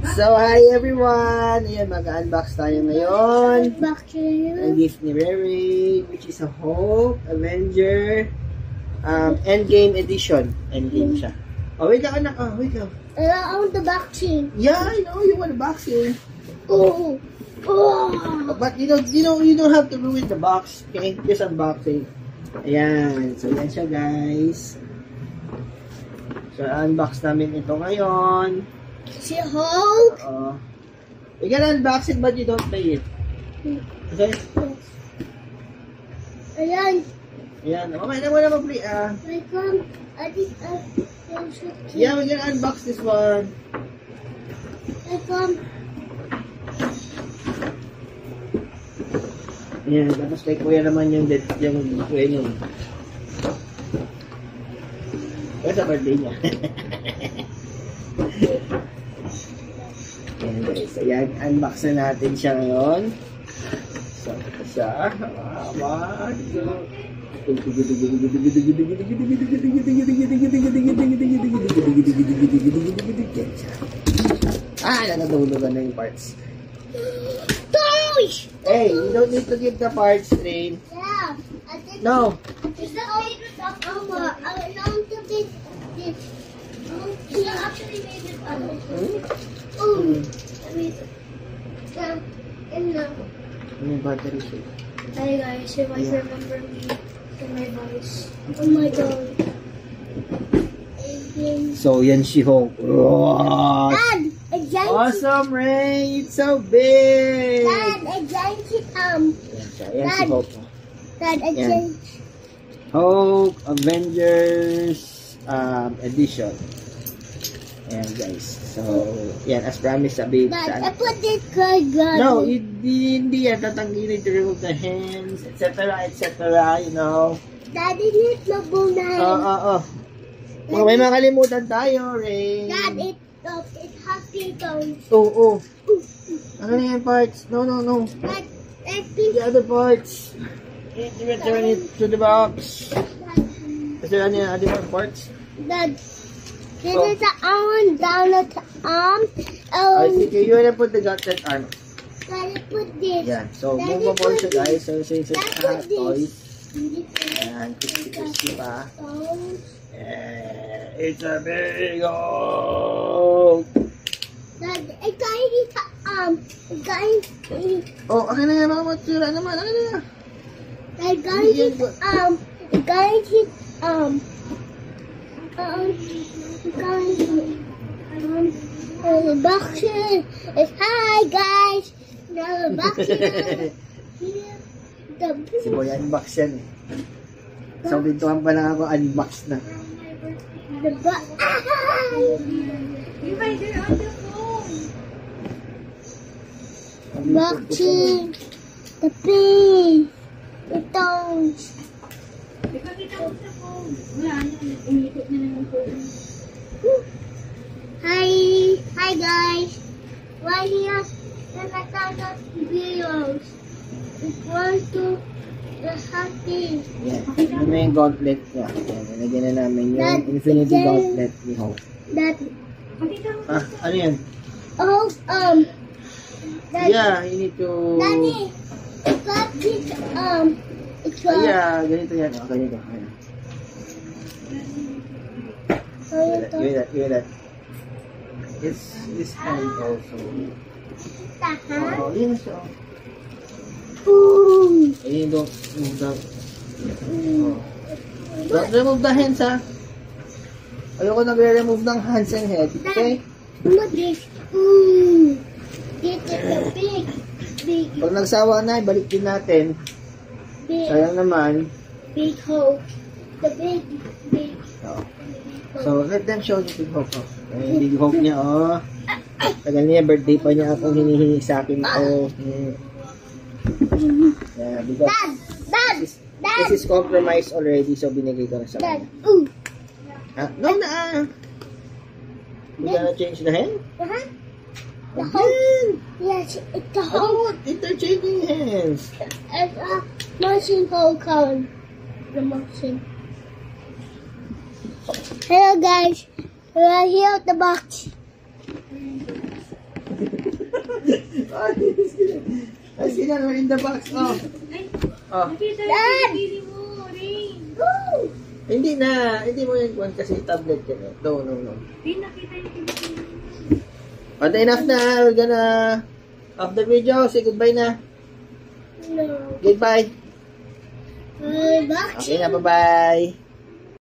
So, hi everyone! Ayan, mag-unbox tayo ngayon. Ang gift ni Rere, which is a Hulk Avenger Endgame edition. Endgame siya. Oh, wait lang anak. Oh, wait lang. I want the boxing. Yeah, I know you want the boxing. Oh. But you don't have to ruin the box. Okay, just unboxing. Ayan. So, yan siya guys. So, unbox namin ito ngayon. Si Hulk? You can unbox it but you don't play it. Okay? Ayan. Ayan. Mamaya na muna mag-play Yeah, we can unbox this one. Ayan. Tapos kay kuya naman yung kuya nyo. Kaya sa birthday niya. Ayan guys, ayan, unbox na natin siya ngayon. So, ito siya. Nakatulugan na yung parts. Toys! Hey, you don't need to give the parts, Rain. Yeah. No. Is that all you could talk about? I want to be this. She actually made it up. May battery siya. Hi guys, you might remember me in my voice. Oh my god. So, yan si Hulk. Dad, a giant. Awesome, Ray! It's so big! Dad, a giant. Yan si Hulk. Dad, a giant. Hulk Avengers edition. Ayan guys. So, yan, as promised, sabi Dad, I put this card gun. No, hindi yan. Tatanggalin to remove the hands, etc., you know. Daddy, need my bone. May makalimutan tayo, Ray. Dad, it has pitons. Oo. Ano na yan parts? No. Dad, The other parts. You return it to the box. Is there any other parts? Dad, this is the arm, down the arm. I think you wanna put the gauntlet arm. Daddy, put this. Yeah, so Daddy, movable put siya guys. So since it's Daddy, put toys. this. Ayan, crispy pa. It's a big old. Dad, I got his arm. Oh, akin na yan. Baka matsura naman. Akin na yan. I got his arm. I got his arm. The boxing is hi guys. The boxing. Si Boy unbox yan eh. So, bintuhan pa lang ako unbox na. The box. You guys are on the phone. Boxing. The pin. The tones. Ipakita ko sa phone. Wala na. Umiikot na lang ang phone. Hi guys. Right here. There's a ton of videos. It's one, two, the happy. Yan. Ito na yung gauntlet niya. Yan. Nalagyan na namin yung Infinity Gauntlet ni Hulk. That. Ano yan? Oh, Daddy, Yeah, you need to... Daddy, I got this, it's Yeah, ganito yan. Oh, ganito. Ayan. Give me that. It's this hand also. Oh, yun siya. Eh, don't move the... Oh. Don't remove the hands, ha? Ayoko nagre-remove ng hands and head. Okay? Look this. This is a big. Pag nagsawa na, balik din natin. Sayang naman. Big hole. The big. Oh. So, let them show the big hope. Yung big hope niya, oh. Tagal niya, birthday pa niya akong hinihingi sa akin. Oh. Yeah, because this is compromised already, so binigay ko na sa Dad. kanya. No, na. You gotta change the hand? The hole. Yes, it's the I don't hole. want interchanging hands. It's a motion hole cone. The motion. Hello guys, we are here at the box. Ay, sila, we're in the box. Oh. Ay, Oh. nakita yung pinili mo, Rain. Hindi na. Hindi mo yan kuhan kasi tablet ka na. No. Rain, nakita yung pinili mo. But enough na. We're gonna off the video. Say goodbye na. No. Goodbye. Box. Okay na, bye-bye.